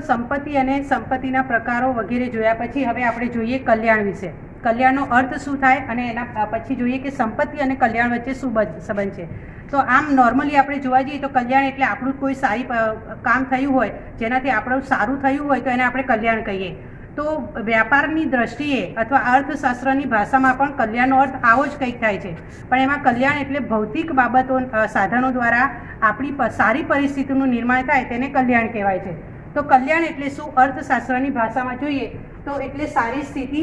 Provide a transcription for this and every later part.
સંપત્તિ અને સંપત્તિના પ્રકારો વગેરે જોયા પછી હવે આપણે જોઈએ કલ્યાણ વિશે. કલ્યાણનો અર્થ શું થાય અને એના પછી જોઈએ કે સંપત્તિ અને કલ્યાણ વચ્ચે શું સંબંધ છે. તો આમ નોર્મલી આપણે જોવા જઈએ તો કલ્યાણ એટલે આપણું કોઈ સારી કામ થયું હોય, જેનાથી આપણું સારું થયું હોય તો એને આપણે કલ્યાણ કહીએ. તો વ્યાપારની દ્રષ્ટિએ અથવા અર્થશાસ્ત્રની ભાષામાં પણ કલ્યાણનો અર્થ આવો જ કંઈક થાય છે. પણ એમાં કલ્યાણ એટલે ભૌતિક બાબતો સાધનો દ્વારા આપણી સારી પરિસ્થિતિનું નિર્માણ થાય તેને કલ્યાણ કહેવાય છે. તો કલ્યાણ એટલે શું? અર્થશાસ્ત્રની ભાષામાં જોઈએ તો એટલે સારી સ્થિતિ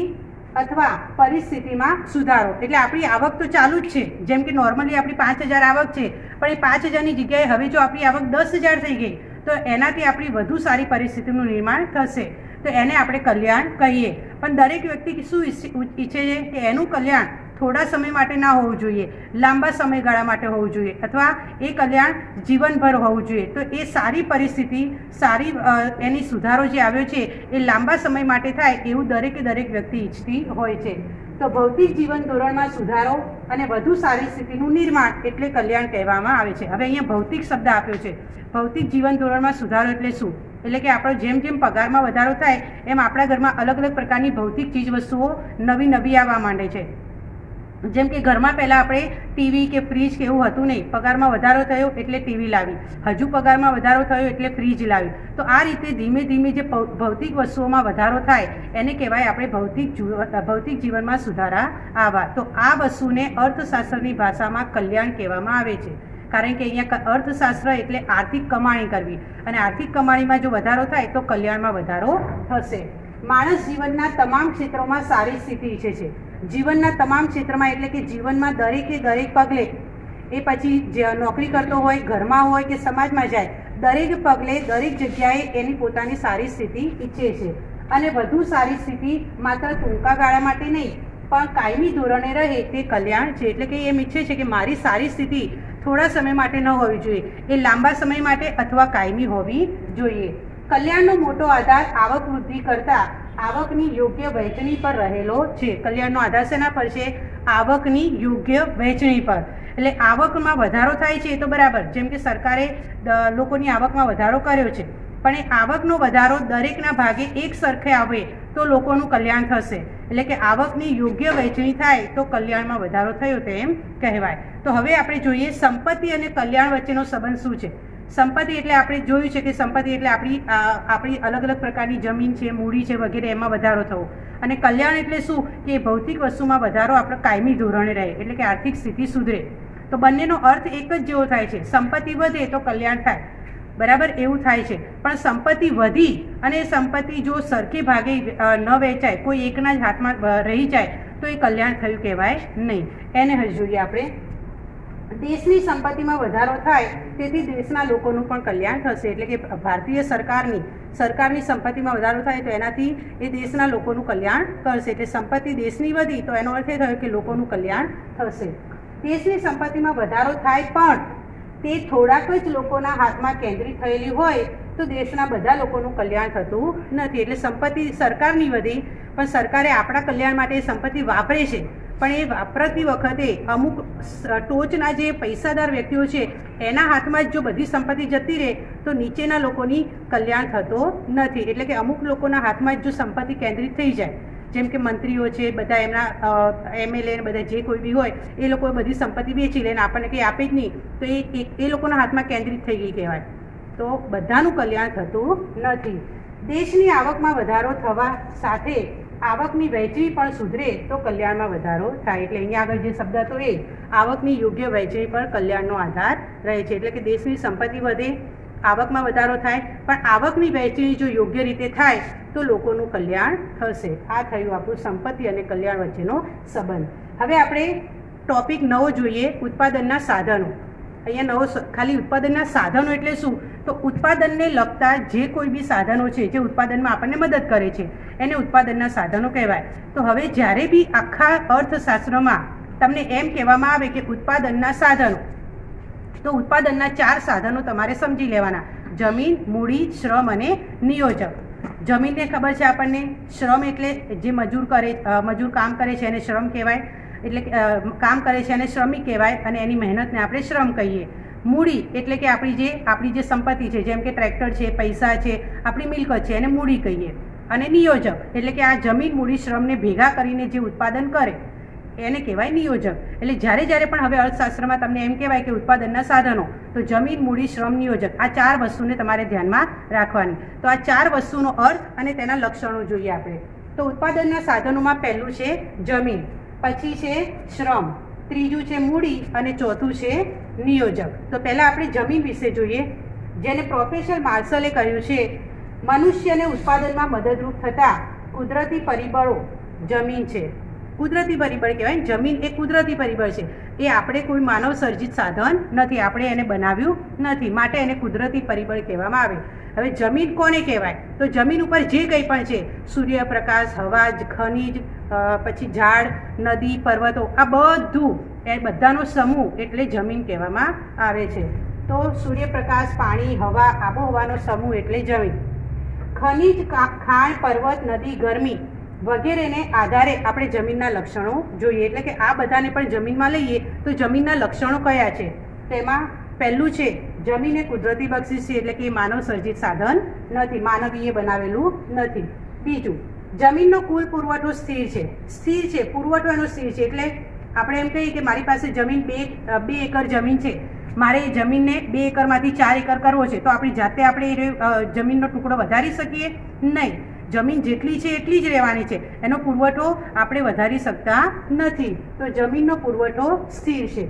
અથવા પરિસ્થિતિમાં સુધારો. એટલે આપણી આવક તો ચાલુ જ છે, જેમ કે નોર્મલી આપણી 5,000 આવક છે, પણ એ 5,000ની જગ્યાએ હવે જો આપણી આવક 10,000 થઈ ગઈ તો એનાથી આપણી વધુ સારી પરિસ્થિતિનું નિર્માણ થશે, તો એને આપણે કલ્યાણ કહીએ. પણ દરેક વ્યક્તિ શું ઈચ્છે છે કે એનું કલ્યાણ થોડા સમય માટે ના હોવું જોઈએ, લાંબા સમયગાળા માટે હોવું જોઈએ, અથવા એ કલ્યાણ જીવનભર હોવું જોઈએ. તો એ સારી પરિસ્થિતિ, સારી એની સુધારો જે આવ્યો છે એ લાંબા સમય માટે થાય એવું દરેક વ્યક્તિ ઈચ્છતી હોય છે. તો ભૌતિક જીવન ધોરણમાં સુધારો અને વધુ સારી સ્થિતિનું નિર્માણ એટલે કલ્યાણ કહેવામાં આવે છે. હવે અહીંયા ભૌતિક શબ્દ આપ્યો છે. ભૌતિક જીવન ધોરણમાં સુધારો એટલે શું? એટલે કે આપણો જેમ જેમ પગારમાં વધારો થાય એમ આપણા ઘરમાં અલગ અલગ પ્રકારની ભૌતિક ચીજ વસ્તુઓ નવી આવવા માંડે છે. જેમ કે ઘરમાં પહેલાં આપણે ટીવી કે ફ્રીજ કે એવું હતું નહીં, પગારમાં વધારો થયો એટલે ટીવી લાવી, હજુ પગારમાં વધારો થયો એટલે ફ્રીજ લાવી. તો આ રીતે ધીમે ધીમે જે ભૌતિક વસ્તુઓમાં વધારો થાય એને કહેવાય આપણે ભૌતિક જીવનમાં સુધારા આવવા. તો આ વસ્તુને અર્થશાસ્ત્રની ભાષામાં કલ્યાણ કહેવામાં આવે છે. કારણ કે અહીંયા અર્થશાસ્ત્ર એટલે આર્થિક કમાણી કરવી, અને આર્થિક કમાણીમાં જો વધારો થાય તો કલ્યાણમાં વધારો થશે. માણસ જીવનના તમામ ક્ષેત્રોમાં સારી સ્થિતિ ઈચ્છે છે. જીવનના તમામ ક્ષેત્રમાં એટલે કે જીવનમાં દરેક પગલે, એ પછી નોકરી કરતો હોય, ઘરમાં હોય કે સમાજમાં જાય, દરેક પગલે દરેક જગ્યાએ એની પોતાની સારી સ્થિતિ ઈચ્છે છે. અને વધુ સારી સ્થિતિ માત્ર ટૂંકા ગાળા માટે નહીં પણ કાયમી ધોરણે રહે તે કલ્યાણ છે. એટલે કે એમ ઈચ્છે છે કે મારી સારી સ્થિતિ થોડા સમય માટે ન હોવી જોઈએ, એ લાંબા સમય માટે અથવા કાયમી હોવી જોઈએ. કલ્યાણનો મોટો આધાર આવક વૃદ્ધિ કરતાં આવકની યોગ્ય વહેંચણી પર રહેલો છે. કલ્યાણનો આધાર શેના પર છે? આવકની યોગ્ય વહેંચણી પર. એટલે આવકમાં વધારો થાય છે એ તો બરાબર, જેમ કે સરકારે લોકોની આવકમાં વધારો કર્યો છે, પણ એ આવકનો વધારો દરેકના ભાગે એક સરખે આવે તો લોકોનું કલ્યાણ થશે. એટલે કે આવકની યોગ્ય વહેંચણી થાય તો કલ્યાણમાં વધારો થયો તેમ કહેવાય. તો હવે આપણે જોઈએ સંપત્તિ અને કલ્યાણ વચ્ચેનો સંબંધ શું છે. સંપત્તિ એટલે આપણે જોયું છે કે સંપત્તિ એટલે આપણી અલગ અલગ પ્રકારની જમીન છે, મૂડી છે વગેરે, એમાં વધારો થવો. અને કલ્યાણ એટલે શું? કે ભૌતિક વસ્તુમાં વધારો આપણે કાયમી ધોરણે રહે, એટલે કે આર્થિક સ્થિતિ સુધરે. તો બંનેનો અર્થ એક જ જેવો થાય છે. સંપત્તિ વધે તો કલ્યાણ થાય, બરાબર એવું થાય છે. પણ સંપત્તિ વધી અને સંપત્તિ જો સરખે ભાગે ન વેચાય, કોઈ એકના જ હાથમાં રહી જાય તો એ કલ્યાણ થયું કહેવાય નહીં. એને હજી જોઈએ આપણે. દેશની સંપત્તિમાં વધારો થાય તેથી દેશના લોકોનું પણ કલ્યાણ થશે. એટલે કે ભારતીય સરકારની સંપત્તિમાં વધારો થાય તો એનાથી એ દેશના લોકોનું કલ્યાણ કરશે. એટલે સંપત્તિ દેશની વધી તો એનો અર્થ એ થયો કે લોકોનું કલ્યાણ થશે. દેશની સંપત્તિમાં વધારો થાય પણ તે થોડાક જ લોકોના હાથમાં કેન્દ્રિત થયેલી હોય તો દેશના બધા લોકોનું કલ્યાણ થતું નથી. એટલે સંપત્તિ સરકારની વધી, પણ સરકારે આપણા કલ્યાણ માટે સંપત્તિ વાપરે છે, પણ એ વાપરતી વખતે અમુક ટોચના જે પૈસાદાર વ્યક્તિઓ છે એના હાથમાં જ જો બધી સંપત્તિ જતી રહે તો નીચેના લોકોની કલ્યાણ થતો નથી. એટલે કે અમુક લોકોના હાથમાં જ જો સંપત્તિ કેન્દ્રિત થઈ જાય, જેમ કે મંત્રીઓ છે, બધા એમના MLA બધા જે કોઈ બી હોય એ લોકોએ બધી સંપત્તિ વેચી લે ને આપણને કંઈ આપે જ નહીં, તો એ લોકોના હાથમાં કેન્દ્રિત થઈ ગઈ કહેવાય. તો બધાનું કલ્યાણ થતું નથી. દેશની આવકમાં વધારો થવા સાથે આવકની વહેંચણી પણ સુધરે તો કલ્યાણમાં વધારો થાય. એટલે અહીંયા આગળ જે શબ્દ હતો એ આવકની યોગ્ય વહેંચણી પર કલ્યાણનો આધાર રહે છે. એટલે કે દેશની સંપત્તિ વધે, આવકમાં વધારો થાય, પણ આવકની વહેંચણી જો યોગ્ય રીતે થાય તો લોકોનું કલ્યાણ થશે. આ થયું આપણું સંપત્તિ અને કલ્યાણ વચ્ચેનો સંબંધ. હવે આપણે ટોપિક નવો જોઈએ, ઉત્પાદનના સાધનો. અહીંયા નવો ખાલી ઉત્પાદનના સાધનો એટલે શું? તો ઉત્પાદનને લગતા જે કોઈ બી સાધનો છે જે ઉત્પાદનમાં આપણને મદદ કરે છે એને ઉત્પાદનના સાધનો કહેવાય. તો હવે જ્યારે બી આખા અર્થશાસ્ત્રમાં તમને એમ કહેવામાં આવે કે ઉત્પાદનના સાધનો, તો ઉત્પાદનના 4 સાધનો તમારે સમજી લેવાના: જમીન, મૂડી, શ્રમ અને નિયોજક. જમીનને ખબર છે આપણને, શ્રમ એટલે જે મજૂર કામ કરે છે એને શ્રમ કહેવાય, એટલે કામ કરે છે અને શ્રમિક કહેવાય, અને એની મહેનતને આપણે શ્રમ કહીએ. મૂડી એટલે કે આપણી જે સંપત્તિ છે, જેમ કે ટ્રેક્ટર છે, પૈસા છે, આપણી મિલકત છે, એને મૂડી કહીએ. અને નિયોજક એટલે કે આ જમીન મૂડી શ્રમને ભેગા કરીને જે ઉત્પાદન કરે એને કહેવાય નિયોજક. એટલે જ્યારે પણ હવે અર્થશાસ્ત્રમાં તમને એમ કહેવાય કે ઉત્પાદનના સાધનો, તો જમીન મૂડી શ્રમ નિયોજક, આ 4 વસ્તુને તમારે ધ્યાનમાં રાખવાની. તો આ 4 વસ્તુનો અર્થ અને તેના લક્ષણો જોઈએ આપણે. તો ઉત્પાદનના સાધનોમાં પહેલું છે જમીન, પછી છે શ્રમ, ત્રીજું છે મૂડી અને ચોથું છે નિયોજક. તો પહેલાં આપણે જમીન વિશે જોઈએ, જેને પ્રોફેસર માર્શલે કહ્યું છે મનુષ્યને ઉત્પાદનમાં મદદરૂપ થતા કુદરતી પરિબળો જમીન છે. કુદરતી પરિબળ કહેવાય. જમીન એ કુદરતી પરિબળ છે, એ આપણે કોઈ માનવ સર્જિત સાધન નથી, આપણે એને બનાવ્યું નથી, માટે એને કુદરતી પરિબળ કહેવામાં આવે. હવે જમીન કોને કહેવાય? તો જમીન ઉપર જે કંઈ પણ છે, સૂર્યપ્રકાશ, હવા, ખનિજ, પછી ઝાડ, નદી, પર્વતો, આ બધું એ બધાનો સમૂહ એટલે જમીન કહેવામાં આવે છે. તો સૂર્યપ્રકાશ, પાણી, હવા, આબોહવાનો સમૂહ એટલે જમીન. ખનિજ, ખાણ, પર્વત, નદી, ગરમી વગેરેને આધારે આપણે જમીનના લક્ષણો જોઈએ. એટલે કે આ બધાને પણ જમીનમાં લઈએ તો જમીનના લક્ષણો કયા છે? તેમાં પહેલું છે જમીન એ કુદરતી બક્ષિસ છે, એટલે કે એ માનવ સર્જિત સાધન નથી, માનવીએ બનાવેલું નથી. બીજું, જમીનનો કુલ પુરવઠો સ્થિર છે, પુરવઠો એનો સ્થિર છે. એટલે આપણે એમ કહીએ કે મારી પાસે જમીન 2 એકર જમીન છે, મારે એ જમીનને 2 એકરમાંથી 4 એકર કરવો છે, તો આપણી જાતે આપણે જમીનનો ટુકડો વધારી શકીએ નહીં. જમીન જેટલી છે એટલી જ રહેવાની છે, એનો પુરવઠો આપણે વધારી શકતા નથી. તો જમીનનો પુરવઠો સ્થિર છે.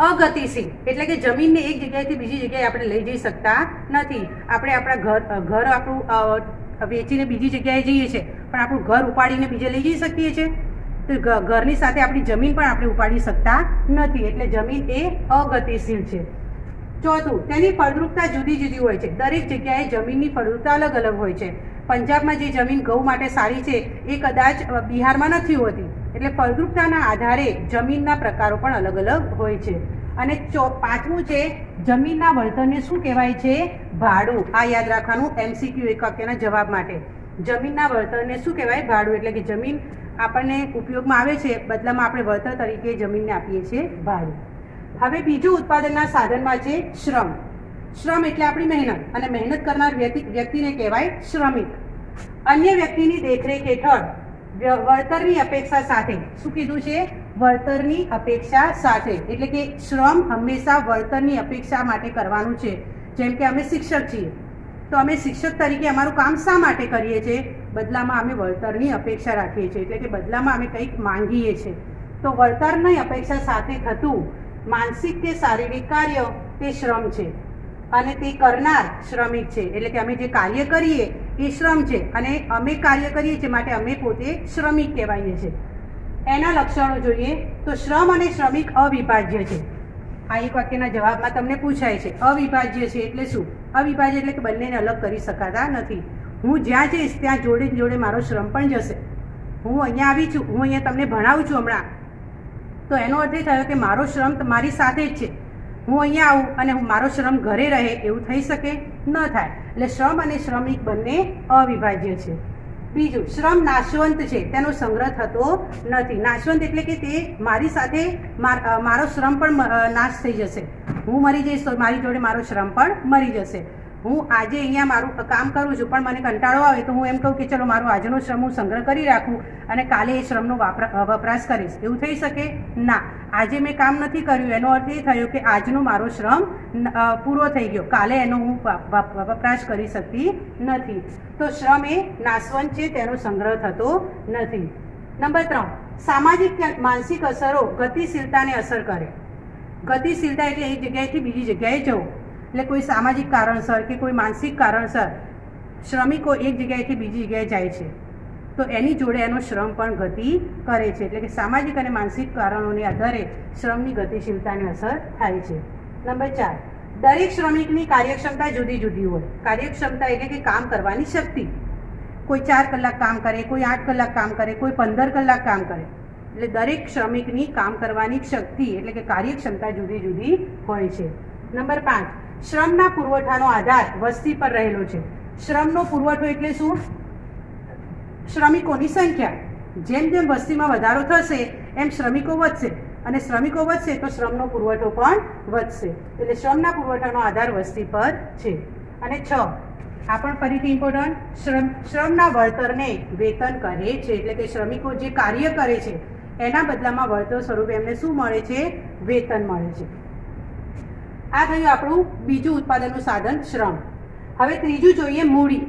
અગતિશીલ એટલે કે જમીનને એક જગ્યાએથી બીજી જગ્યાએ આપણે લઈ જઈ શકતા નથી. આપણે આપણા ઘર આપણું વેચીને બીજી જગ્યાએ જઈએ છીએ, પણ આપણું ઘર ઉપાડીને બીજે લઈ જઈ શકીએ છીએ? તો ઘરની સાથે આપણી જમીન પણ આપણે ઉપાડી શકતા નથી. એટલે જમીન એ અગતિશીલ છે. ચોથું, તેની ફળદ્રુપતા જુદી જુદી હોય છે. દરેક જગ્યાએ જમીનની ફળદ્રુપતા અલગ અલગ હોય છે. પંજાબમાં જે જમીન ઘઉં માટે સારી છે એ કદાચ બિહારમાં નથી હોતી. એટલે ફળદ્રુપતાના આધારે જમીનના પ્રકારો પણ અલગ અલગ હોય છે. અને પાંચમું છે જમીનના વળતરને શું કહેવાય છે? ભાડું. આ યાદ રાખવાનું MCQ એક વાક્યના જવાબ માટે. જમીનના વળતરને શું કહેવાય? ભાડું. એટલે કે જમીન આપણને ઉપયોગમાં આવે છે, બદલામાં આપણે વળતર તરીકે જમીનને આપીએ છીએ ભાડું. હવે બીજું ઉત્પાદનના સાધનમાં છે શ્રમ. શ્રમ એટલે આપણી મહેનત, અને મહેનત કરનાર વ્યક્તિને કહેવાય શ્રમિક. અન્ય વ્યક્તિની દેખરેખ હેઠળ વળતરની અપેક્ષા સાથે, શું કીધું છે? વળતરની અપેક્ષા સાથે. એટલે કે શ્રમ હંમેશા વળતરની અપેક્ષા માટે કરવાનું છે. જેમ કે અમે શિક્ષક છીએ, તો અમે શિક્ષક તરીકે અમારું કામ શા માટે કરીએ છીએ? બદલામાં અમે વળતરની અપેક્ષા રાખીએ છીએ. એટલે કે બદલામાં અમે કંઈક માંગીએ છીએ. તો વળતરની અપેક્ષા સાથે થતું માનસિક કે શારીરિક કાર્ય તે શ્રમ છે, અને તે કરનાર શ્રમિક છે. એટલે કે અમે જે કાર્ય કરીએ એ શ્રમ છે, અને અમે કાર્ય કરીએ છીએ માટે અમે પોતે શ્રમિક કહેવાઈએ છીએ. એના લક્ષણો જોઈએ તો શ્રમ અને શ્રમિક અવિભાજ્ય છે. આ એક વાક્યના જવાબમાં તમને પૂછાય છે અવિભાજ્ય છે એટલે શું? અવિભાજ્ય એટલે કે બંનેને અલગ કરી શકાતા નથી. હું જ્યાં જઈશ ત્યાં જોડે જોડે મારો શ્રમ પણ જશે. હું અહીંયા આવી છું, હું અહીંયા તમને ભણાવું છું હમણાં, તો એનો અર્થ એ થયો કે મારો શ્રમ મારી સાથે જ છે. હું અહીંયા આવું અને મારો શ્રમ ઘરે રહે એવું થઈ શકે? ન થાય. એટલે શ્રમ અને શ્રમિક બંને અવિભાજ્ય છે. બીજું, શ્રમ નાશવંત છે, તેનો સંગ્રહ થતો નથી. નાશવંત એટલે કે તે મારી સાથે મારો શ્રમ પણ નાશ થઈ જશે. હું મરી જઈશ તો મારી જોડે મારો શ્રમ પણ મરી જશે. હું આજે અહીંયા મારું કામ કરું છું, પણ મને કંટાળો આવે તો હું એમ કહું કે ચલો મારો આજનો શ્રમ હું સંગ્રહ કરી રાખું અને કાલે એ શ્રમનો વપરાશ કરીશ. એવું થઈ શકે? ના. આજે મેં કામ નથી કર્યું એનો અર્થ એ થયો કે આજનો મારો શ્રમ પૂરો થઈ ગયો, કાલે એનો હું વપરાશ કરી શકતી નથી. તો શ્રમ એ નાશવંત છે, તેનો સંગ્રહ થતો નથી. નંબર 3, સામાજિક માનસિક અસરો ગતિશીલતાને અસર કરે. ગતિશીલતા એટલે એક જગ્યાએથી બીજી જગ્યાએ જવું. એટલે કોઈ સામાજિક કારણસર કે કોઈ માનસિક કારણસર શ્રમિકો એક જગ્યાએથી બીજી જગ્યાએ જાય છે, તો એની જોડે એનો શ્રમ પણ ગતિ કરે છે. એટલે કે સામાજિક અને માનસિક કારણોને આધારે શ્રમની ગતિશીલતાને અસર થાય છે. નંબર 4, દરેક શ્રમિકની કાર્યક્ષમતા જુદી જુદી હોય. કાર્યક્ષમતા એટલે કે કામ કરવાની શક્તિ. કોઈ 4 કલાક કામ કરે, કોઈ 8 કલાક કામ કરે, કોઈ 15 કલાક કામ કરે. એટલે દરેક શ્રમિકની કામ કરવાની શક્તિ એટલે કે કાર્યક્ષમતા જુદી જુદી હોય છે. નંબર 5, શ્રમના પુરવઠાનો આધાર વસ્તી પર રહેલો છે. શ્રમનો પુરવઠો એટલે શું? શ્રમિકોની સંખ્યા. જેમ જેમ વસ્તીમાં વધારો થશે એમ શ્રમિકો વધશે, અને શ્રમિકો વધશે તો શ્રમનો પુરવઠો પણ વધશે. એટલે શ્રમના પુરવઠાનો આધાર વસ્તી પર છે. અને 6 આ પણ ફરીથી ઇમ્પોર્ટન્ટ, શ્રમના વળતરને વેતન કરે છે. એટલે કે શ્રમિકો જે કાર્ય કરે છે એના બદલામાં વળતર સ્વરૂપે એમને શું મળે છે? વેતન મળે છે. આ થયું આપણું બીજું ઉત્પાદનનું સાધન શ્રમ. હવે ત્રીજું જોઈએ મૂડી.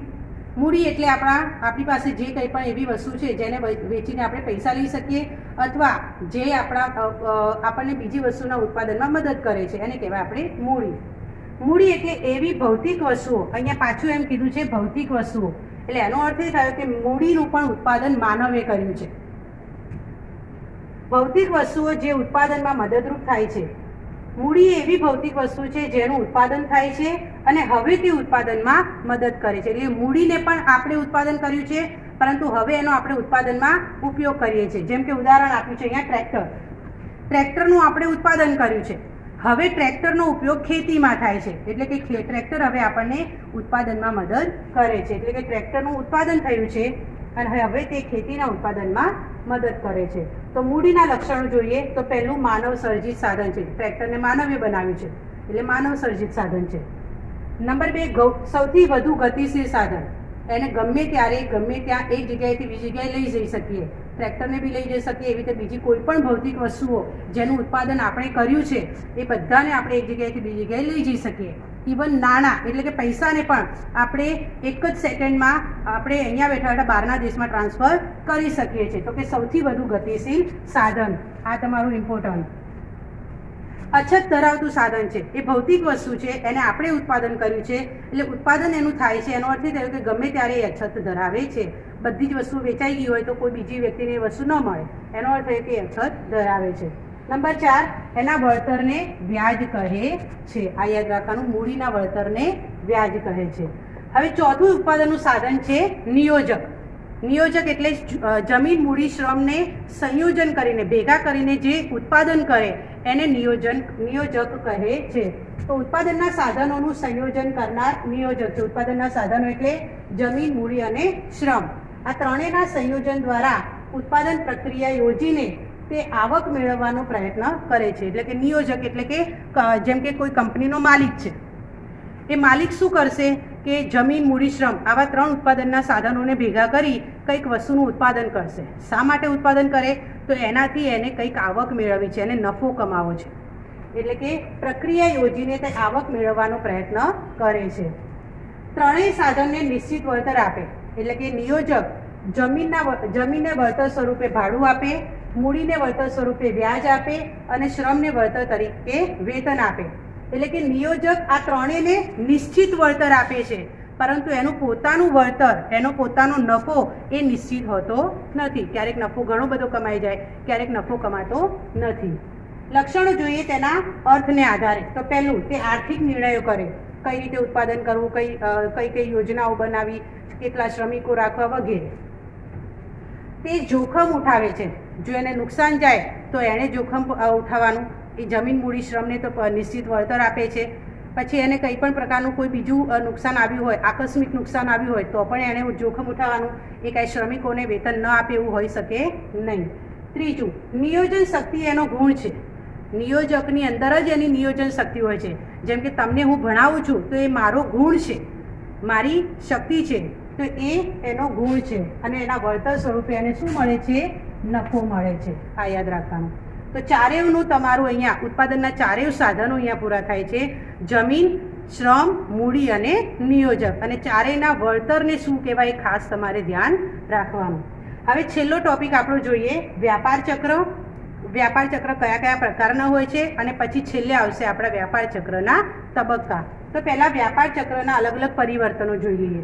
મૂડી એટલે આપણી પાસે જે કંઈ પણ એવી વસ્તુ છે જેને વેચીને આપણે પૈસા લઈ શકીએ અથવા જે આપણને બીજી વસ્તુના ઉત્પાદનમાં મદદ કરે છે એને કહેવાય આપણે મૂડી. મૂડી એટલે એવી ભૌતિક વસ્તુઓ, અહીંયા પાછું એમ કીધું છે ભૌતિક વસ્તુઓ, એટલે એનો અર્થ એ થયો કે મૂડીનું પણ ઉત્પાદન માનવે કર્યું છે. ભૌતિક વસ્તુઓ જે ઉત્પાદનમાં મદદરૂપ થાય છે. મૂડી એવી ભૌતિક વસ્તુ છે જેનું ઉત્પાદન થાય છે અને હવે તે ઉત્પાદનમાં મદદ કરે છે. એટલે મૂડીને પણ આપણે ઉત્પાદન કર્યું છે પરંતુ હવે એનો આપણે ઉત્પાદનમાં ઉપયોગ કરીએ છીએ. જેમ કે ઉદાહરણ આપ્યું છે અહીંયા ટ્રેક્ટર. ટ્રેક્ટરનું આપણે ઉત્પાદન કર્યું છે, હવે ટ્રેક્ટરનો ઉપયોગ ખેતીમાં થાય છે. એટલે કે ટ્રેક્ટર હવે આપણને ઉત્પાદનમાં મદદ કરે છે. એટલે કે ટ્રેક્ટરનું ઉત્પાદન થયું છે અને હવે તે ખેતીના ઉત્પાદનમાં મદદ કરે છે. તો મૂડીના લક્ષણો જોઈએ તો પહેલું માનવ સર્જિત સાધન છે. ટ્રેક્ટરને માનવે બનાવ્યું છે એટલે માનવ સર્જિત સાધન છે. નંબર 2 સૌથી વધુ ગતિશીલ સાધન. એને ગમે ત્યારે ગમે ત્યાં એક જગ્યાએથી બીજી જગ્યાએ લઈ જઈ શકીએ. ટ્રેક્ટરને બી લઈ જઈ શકીએ, એવી રીતે બીજી કોઈ પણ ભૌતિક વસ્તુઓ જેનું ઉત્પાદન આપણે કર્યું છે એ બધાને આપણે એક જગ્યાએથી બીજી જગ્યાએ લઈ જઈ શકીએ. ઇવન નાણાં એટલે કે પૈસાને પણ આપણે એક જ સેકન્ડમાં આપણે અહીંયા બેઠા બેઠા બહારના દેશમાં ટ્રાન્સફર કરી શકીએ છીએ. તો કે સૌથી વધુ ગતિશીલ સાધન. આ તમારું ઇમ્પોર્ટન્ટ. અછત ધરાવતું સાધન છે. એ ભૌતિક વસ્તુ છે, એને આપણે ઉત્પાદન કર્યું છે એટલે ઉત્પાદન એનું થાય છે. એનો અર્થ એ થયો કે ગમે ત્યારે એ અછત ધરાવે છે. બધી જ વસ્તુ વેચાઈ ગઈ હોય તો કોઈ બીજી વ્યક્તિને એ વસ્તુ ન મળે, એનો અર્થ એ કે અછત ધરાવે છે. નંબર 4 એના વળતરને વ્યાજ કહે છે. આ યાદ રાખવાનું, મૂડીના વળતરને વ્યાજ કહે છે. હવે ચોથું ઉત્પાદનનું સાધન છે નિયોજક. નિયોજક એટલે જમીન, મૂડી, શ્રમને સંયોજન કરીને ભેગા કરીને જે ઉત્પાદન કરે એને નિયોજક કહે છે. તો ઉત્પાદનના સાધનોનું સંયોજન કરનાર નિયોજક છે. ઉત્પાદનના સાધનો એટલે જમીન, મૂડી અને શ્રમ. આ ત્રણેયના સંયોજન દ્વારા ઉત્પાદન પ્રક્રિયા યોજીને તે આવક મેળવવાનો પ્રયત્ન કરે છે. એટલે કે નિયોજક એટલે કે જેમ કે કોઈ કંપનીનો માલિક છે, એ માલિક શું કરશે કે જમીન, મૂડી, શ્રમ આવા 3 ઉત્પાદનના સાધનોને ભેગા કરી કંઈક વસ્તુનું ઉત્પાદન કરશે. શા માટે ઉત્પાદન કરે? તો એનાથી એને કંઈક આવક મેળવવી છે, એને નફો કમાવો છે. એટલે કે પ્રક્રિયા યોજીને તે આવક મેળવવાનો પ્રયત્ન કરે છે. ત્રણેય સાધનને નિશ્ચિત વળતર આપે. એટલે કે નિયોજક જમીનને વળતર સ્વરૂપે ભાડું આપે, મૂડીને વળતર સ્વરૂપે વ્યાજ આપે અને શ્રમને વળતર તરીકે વેતન આપે. એટલે કે નિયોજક આ ત્રણેયને નિશ્ચિત વળતર આપે છે પરંતુ એનું પોતાનું વળતર, એનો પોતાનો નફો એ નિશ્ચિત હોતો નથી. ક્યારેક નફો ઘણો બધો કમાઈ જાય, ક્યારેક નફો કમાતો નથી. લક્ષણો જોઈએ તેના અર્થને આધારે. તો પહેલું, તે આર્થિક નિર્ણયો કરે. કઈ રીતે ઉત્પાદન કરવું, કઈ યોજનાઓ બનાવી, કેટલા શ્રમિકો રાખવા વગેરે. તે જોખમ ઉઠાવે છે. જો એને નુકસાન જાય તો એણે જોખમ ઉઠાવવાનું. એ જમીન, મૂડી, શ્રમને તો નિશ્ચિત વળતર આપે છે. પછી એને કંઈ પણ પ્રકારનું કોઈ બીજું નુકસાન આવ્યું હોય, આકસ્મિક નુકસાન આવ્યું હોય તો પણ એણે જોખમ ઉઠાવવાનું. એ કાંઈ શ્રમિકોને વેતન ન આપે એવું હોઈ શકે નહીં. ત્રીજું, નિયોજન શક્તિ એનો ગુણ છે. નિયોજકની અંદર જ એની નિયોજન શક્તિ હોય છે. જેમ કે તમને હું ભણાવું છું તો એ મારો ગુણ છે, મારી શક્તિ છે, તો એ એનો ગુણ છે અને એના વળતર સ્વરૂપે એને શું મળે છે? નફો મળે છે. આ યાદ રાખવાનું. તો ચારેયનું તમારું અહીંયા ઉત્પાદનના ચારેય સાધનો અહીંયા પૂરા થાય છે. જમીન, શ્રમ, મૂડી અને નિયોજક. અને ચારેયના વળતરને શું કહેવાય એ ખાસ તમારે ધ્યાન રાખવાનું. હવે છેલ્લો ટોપિક આપણો જોઈએ વ્યાપાર ચક્ર. વ્યાપાર ચક્ર કયા કયા પ્રકારના હોય છે અને પછી છેલ્લે આવશે આપણા વ્યાપાર ચક્રના તબક્કા. તો પહેલાં વ્યાપાર ચક્રના અલગ અલગ પરિવર્તનો જોઈ લઈએ.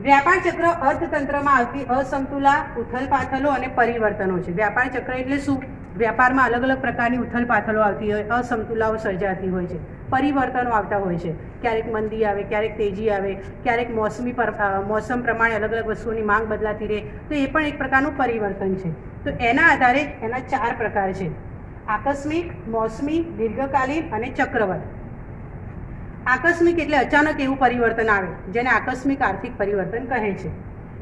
વ્યાપાર ચક્ર અર્થતંત્રમાં આવતી અસમતુલા, ઉથલપાથલો અને પરિવર્તનો છે. વ્યાપાર ચક્ર એટલે શું? વ્યાપારમાં અલગ અલગ પ્રકારની ઉથલપાથલો આવતી હોય, અસમતુલાઓ સર્જાતી હોય છે, પરિવર્તનો આવતા હોય છે. ક્યારેક મંદી આવે, ક્યારેક તેજી આવે, ક્યારેક મોસમ પ્રમાણે અલગ અલગ વસ્તુઓની માંગ બદલાતી રહે, તો એ પણ એક પ્રકારનું પરિવર્તન છે. તો એના આધારે એના 4 પ્રકાર છે: આકસ્મિક, મોસમી, દીર્ઘકાલીન અને ચક્રવાત. આકસ્મિક એટલે અચાનક એવું પરિવર્તન આવે જેને આકસ્મિક આર્થિક પરિવર્તન કહે છે.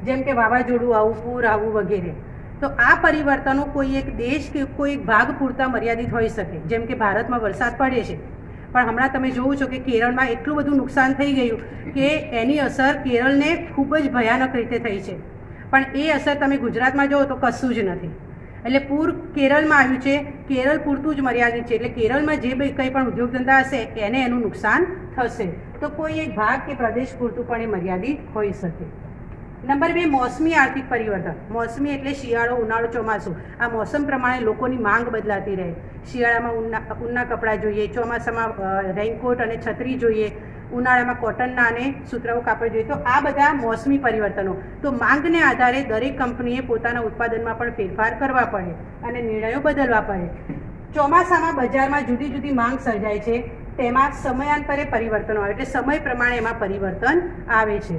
જેમ કે વાવાઝોડું આવું, પૂર આવવું વગેરે. તો આ પરિવર્તનો કોઈ એક દેશ કે કોઈ એક ભાગ પૂરતા મર્યાદિત હોઈ શકે. જેમ કે ભારતમાં વરસાદ પડે છે, પણ હમણાં તમે જોવો છો કે કેરળમાં એટલું બધું નુકસાન થઈ ગયું કે એની અસર કેરળને ખૂબ જ ભયાનક રીતે થઈ છે, પણ એ અસર તમે ગુજરાતમાં જુઓ તો કશું જ નથી. એટલે પૂર કેરળમાં આવ્યું છે, કેરળ પૂરતું જ મર્યાદિત છે. એટલે કેરળમાં જે કંઈ પણ ઉદ્યોગ ધંધા હશે એને એનું નુકસાન થશે. તો કોઈ એક ભાગ કે પ્રદેશ પૂરતું પણ એ મર્યાદિત હોઈ શકે. નંબર 2, મોસમી આર્થિક પરિવર્તન. મોસમી એટલે શિયાળો, ઉનાળો, ચોમાસું. આ મોસમ પ્રમાણે લોકોની માંગ બદલાતી રહે. શિયાળામાં ઊનના કપડાં જોઈએ, ચોમાસામાં રેઇનકોટ અને છત્રી જોઈએ, ઉનાળામાં કોટનના અને સુતરાઉ કાપડ જોઈએ. તો આ બધા મોસમી પરિવર્તનો. તો માંગને આધારે દરેક કંપનીએ પોતાના ઉત્પાદનમાં પણ ફેરફાર કરવા પડે અને નિર્ણયો બદલવા પડે. ચોમાસામાં બજારમાં જુદી જુદી માંગ સર્જાય છે, તેમાં સમયાંતરે પરિવર્તનો આવે, એટલે સમય પ્રમાણે એમાં પરિવર્તન આવે છે.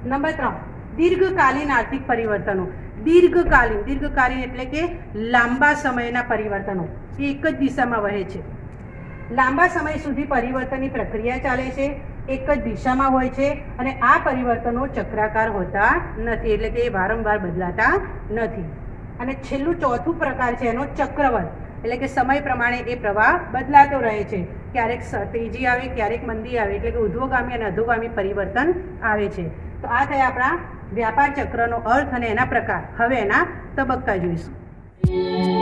નંબર 3, દીર્ઘકાલીન આર્થિક પરિવર્તનો. દીર્ઘકાલીન એટલે કે લાંબા સમયના પરિવર્તનો. એ એક જ દિશામાં વહે છે. લાંબા સમય સુધી પરિવર્તનની પ્રક્રિયા ચાલે છે, એક જ દિશામાં હોય છે, અને આ પરિવર્તનો ચક્રાકાર હોતા નથી, એટલે કે એ વારંવાર બદલાતા નથી. અને છેલ્લું ચોથું પ્રકાર છે એનો ચક્રવાત, એટલે કે સમય પ્રમાણે એ પ્રવાહ બદલાતો રહે છે. ક્યારેક તેજી આવે, ક્યારેક મંદી આવે, એટલે કે ઉર્ધ્વગામી અને અધોગામી પરિવર્તન આવે છે. તો આ થયા આપણા વ્યાપાર ચક્રનો અર્થ અને એના પ્રકાર. હવે એના તબક્કા જોઈશું.